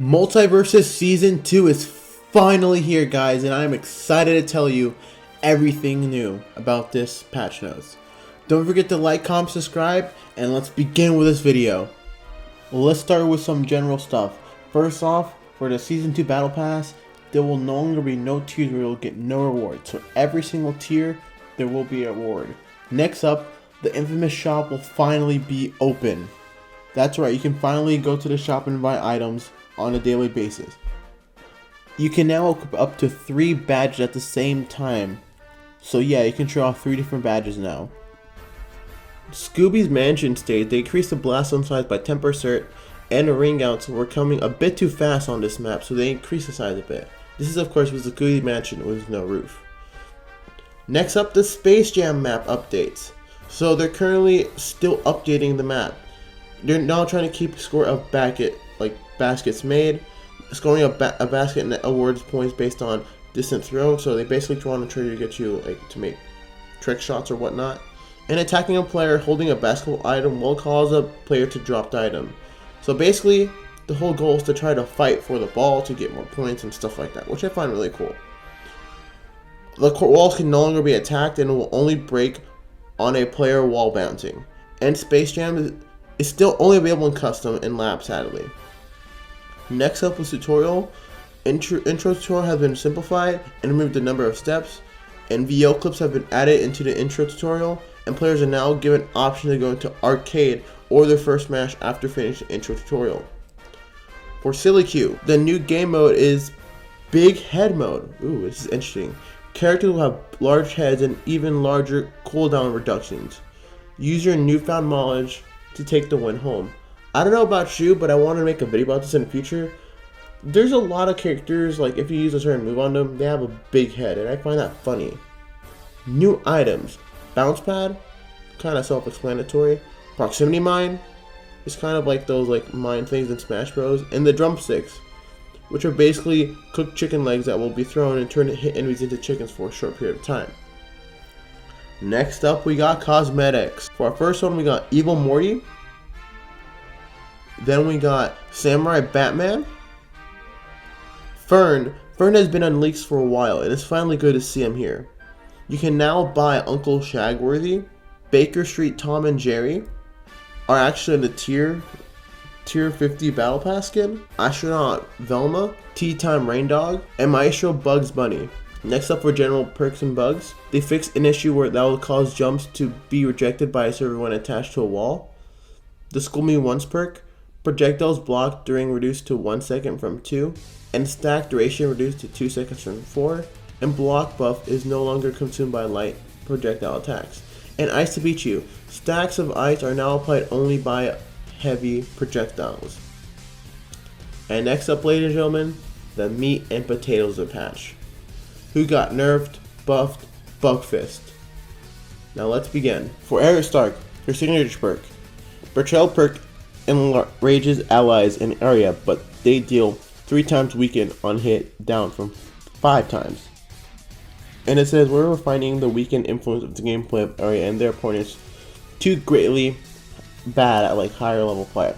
Multiversus Season 2 is finally here, guys, and I'm excited to tell you everything new about this patch notes. Don't forget to like, comment, subscribe, and let's begin with this video. Let's start with some general stuff. First off, for the Season 2 Battle Pass, there will no longer be no tiers where you'll get no reward. So every single tier, there will be a reward. Next up, the infamous shop will finally be open. That's right, you can finally go to the shop and buy items on a daily basis. You can now equip up to 3 badges at the same time. So yeah, you can show off 3 different badges now. Scooby's Mansion stage, they increased the blast zone size by 10%, and the ring outs were coming a bit too fast on this map, so they increased the size a bit. This is of course with the Scooby Mansion with no roof. Next up, the Space Jam map updates. So they're currently still updating the map. They're now trying to keep score of baskets made, scoring a basket and awards points based on distance thrown. So they basically want to try to get you to make trick shots or whatnot. And attacking a player holding a basketball item will cause a player to drop the item. So basically, the whole goal is to try to fight for the ball to get more points and stuff like that, which I find really cool. The court walls can no longer be attacked and will only break on a player wall bouncing. And Space Jam is still only available in custom and lab, sadly. Next up was tutorial. Intro tutorial has been simplified and removed the number of steps, and VO clips have been added into the intro tutorial, and players are now given option to go into arcade or their first match after finishing the intro tutorial. For Silly Q, the new game mode is Big Head Mode. Ooh, this is interesting. Characters will have large heads and even larger cooldown reductions. Use your newfound knowledge to take the win home. I don't know about you, but I want to make a video about this in the future. There's a lot of characters, like if you use a certain move on them, they have a big head, and I find that funny. New items. Bounce pad, kind of self-explanatory. Proximity mine, it's kind of like those mine things in Smash Bros. And the drumsticks, which are basically cooked chicken legs that will be thrown and turn to hit enemies into chickens for a short period of time. Next up, we got cosmetics. For our first one, we got Evil Morty. Then we got Samurai Batman. Fern has been unleashed for a while, and it's finally good to see him here. You can now buy Uncle Shagworthy. Baker Street Tom and Jerry are actually in the tier 50 Battle Pass skin. Astronaut Velma, Tea Time Rain Dog, and Maestro Bugs Bunny. Next up for general perks and bugs, they fixed an issue where that will cause jumps to be rejected by a server when attached to a wall. The School Me Once perk, projectiles blocked during reduced to 1 second from 2, and stack duration reduced to 2 seconds from 4, and block buff is no longer consumed by light projectile attacks. And Ice to Beat You, stacks of ice are now applied only by heavy projectiles. And next up, ladies and gentlemen, the meat and potatoes of patch. Who got nerfed, buffed, bug fist. Now let's begin. For Arya Stark, her signature perk. Betrayal perk enrages allies in area, but they deal 3 times weakened on hit, down from 5 times. And it says we're finding the weakened influence of the gameplay of Arya and their opponents too greatly bad at higher level play.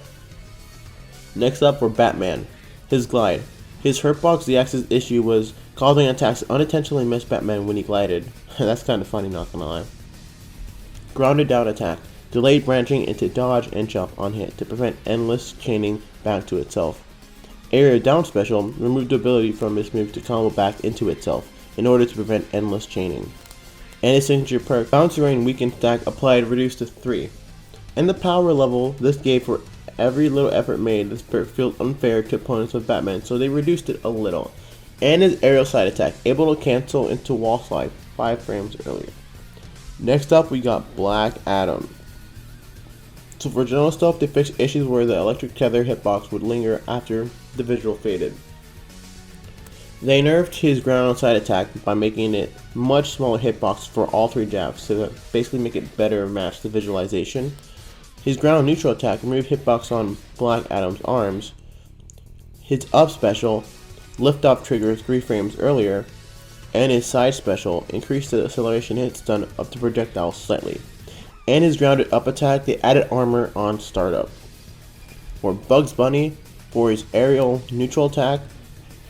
Next up for Batman, his glide. His hurtbox the axis issue was causing attacks to unintentionally miss Batman when he glided. That's kind of funny, not gonna lie. Grounded down attack. Delayed branching into dodge and jump on hit to prevent endless chaining back to itself. Area down special removed the ability from this move to combo back into itself in order to prevent endless chaining. And his signature perk, Bounce Rain weakened stack applied reduced to 3. And the power level this gave for every little effort made, this perk felt unfair to opponents with Batman, so they reduced it a little. And his aerial side attack, able to cancel into wall slide 5 frames earlier. Next up, we got Black Adam. So for general stuff, they fixed issues where the electric tether hitbox would linger after the visual faded. They nerfed his ground side attack by making it much smaller hitbox for all 3 jabs to basically make it better match the visualization. His ground neutral attack removed hitbox on Black Adam's arms. His up special, lift off triggers 3 frames earlier, and his side special increased the acceleration hit stun of the projectile slightly. And his grounded up attack, they added armor on startup. For Bugs Bunny, For his aerial neutral attack,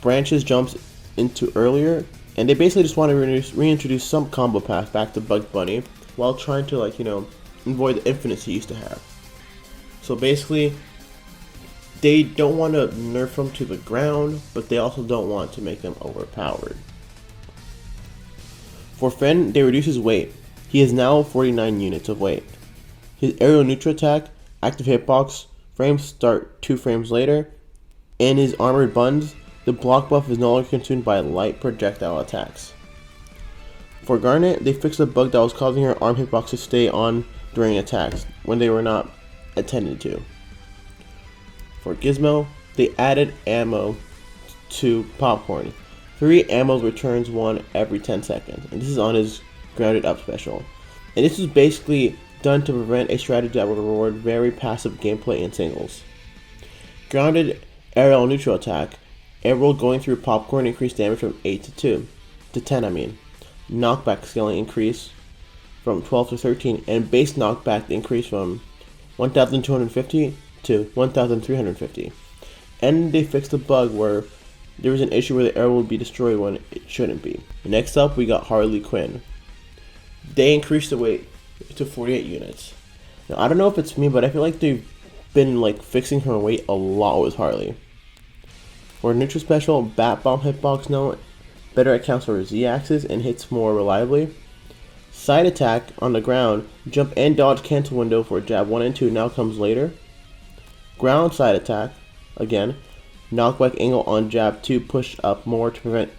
Branches jumps into earlier, and they basically just want to reintroduce some combo path back to Bugs Bunny while trying to avoid the infinites he used to have. So basically, they don't want to nerf him to the ground, but they also don't want to make him overpowered. For Finn, they reduce his weight. He is now 49 units of weight. His aerial neutral attack, active hitbox, frames start 2 frames later, and his armored buns, the block buff is no longer consumed by light projectile attacks. For Garnet, they fixed a bug that was causing her arm hitbox to stay on during attacks when they were not attended to. For Gizmo, they added ammo to Popcorn. 3 ammo returns 1 every 10 seconds, and this is on his Grounded Up special. And this is basically done to prevent a strategy that would reward very passive gameplay in singles. Grounded aerial neutral attack, arrow going through Popcorn increased damage from 8 to 10. Knockback scaling increase from 12 to 13, and base knockback increase from 1,250 to 1,350. And they fixed a bug where there was an issue where the arrow would be destroyed when it shouldn't be. Next up, we got Harley Quinn. They increased the weight to 48 units. Now, I don't know if it's me, but I feel like they've been fixing her weight a lot with Harley. For neutral special, Bat Bomb hitbox now better accounts for Z-axis and hits more reliably. Side attack on the ground, jump and dodge cancel window for jab 1 and 2 now comes later. Ground side attack, again, knockback angle on jab 2 pushed up more to prevent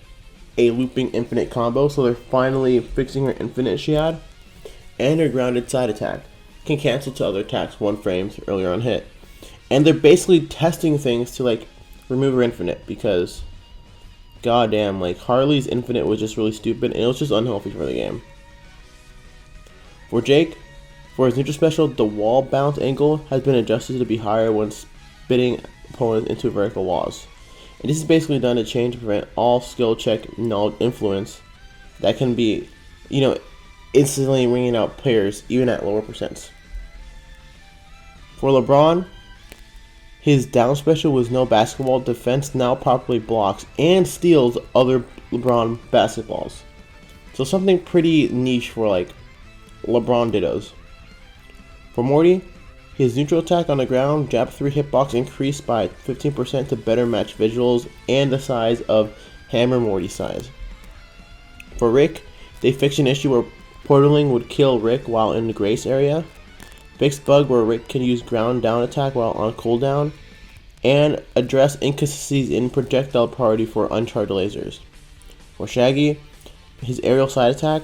a looping infinite combo, so they're finally fixing her infinite she had. And her grounded side attack can cancel to other attacks 1 frames earlier on hit. And they're basically testing things to remove her infinite, because goddamn, Harley's infinite was just really stupid and it was just unhealthy for the game. For Jake, for his neutral special, the wall bounce angle has been adjusted to be higher when spitting opponents into vertical walls. And this is basically done to change to prevent all skill check null influence that can be, instantly ringing out players even at lower percents. For LeBron, his down special was no basketball defense now properly blocks and steals other LeBron basketballs. So something pretty niche for LeBron dittos. For Morty, his neutral attack on the ground, jab 3 hitbox increased by 15% to better match visuals and the size of Hammer Morty's size. For Rick, they fixed an issue where portaling would kill Rick while in the Grace area. Fixed bug where Rick can use ground down attack while on cooldown. And address inconsistencies in projectile priority for uncharged lasers. For Shaggy, his aerial side attack,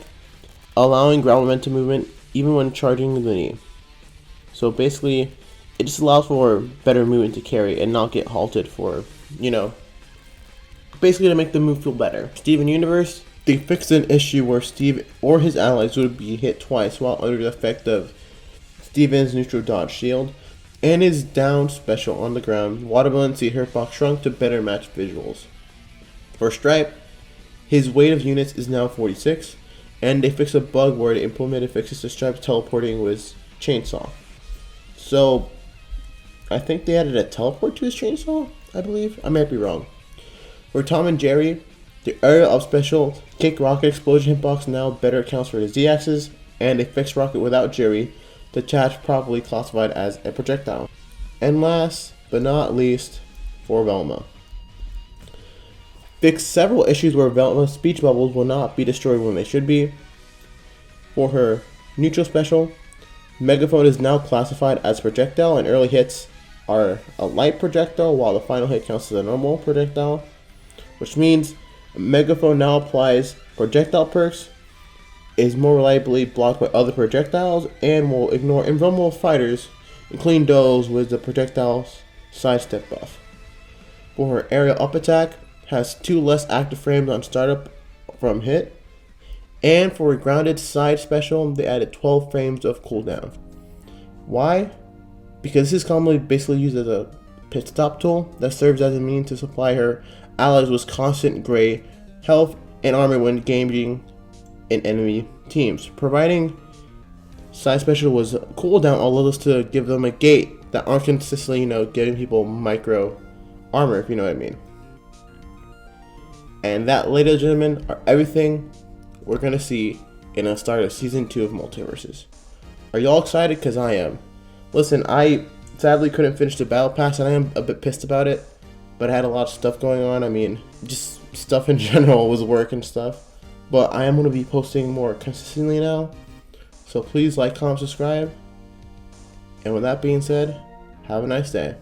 allowing ground momentum movement even when charging the knee. So basically, it just allows for better movement to carry and not get halted for, basically to make the move feel better. Steven Universe, they fixed an issue where Steve or his allies would be hit twice while under the effect of Steven's neutral dodge shield, and his down special on the ground, Watermelon Seed Hitbox shrunk to better match visuals. For Stripe, his weight of units is now 46, and they fixed a bug where they implemented fixes to Stripe's teleporting with Chainsaw. So, I think they added a teleport to his Chainsaw, I believe. I might be wrong. For Tom and Jerry, the aerial up special, Kick Rocket Explosion hitbox now better accounts for the Z-axis, and they fixed Rocket without Jerry to attach properly classified as a projectile. And last but not least, for Velma. Fix several issues where Velma's speech bubbles will not be destroyed when they should be. For her neutral special, Megaphone is now classified as projectile, and early hits are a light projectile while the final hit counts as a normal projectile, which means Megaphone now applies projectile perks, is more reliably blocked by other projectiles, and will ignore invulnerable fighters, including those with the projectile's sidestep buff. For her aerial up attack, has 2 less active frames on startup from hit, and for a grounded side special, they added 12 frames of cooldown. Why? Because this is commonly basically used as a pit stop tool that serves as a means to supply her allies with constant gray health and armor when engaging in enemy teams. Providing side special was cooldown allows us to give them a gate that aren't consistently, giving people micro armor, if you know what I mean. And that, ladies and gentlemen, are everything we're going to see in the start of Season 2 of Multiversus. Are y'all excited? Because I am. Listen, I sadly couldn't finish the Battle Pass, and I am a bit pissed about it. But I had a lot of stuff going on. I mean, just stuff in general was work and stuff. But I am going to be posting more consistently now. So please like, comment, subscribe. And with that being said, have a nice day.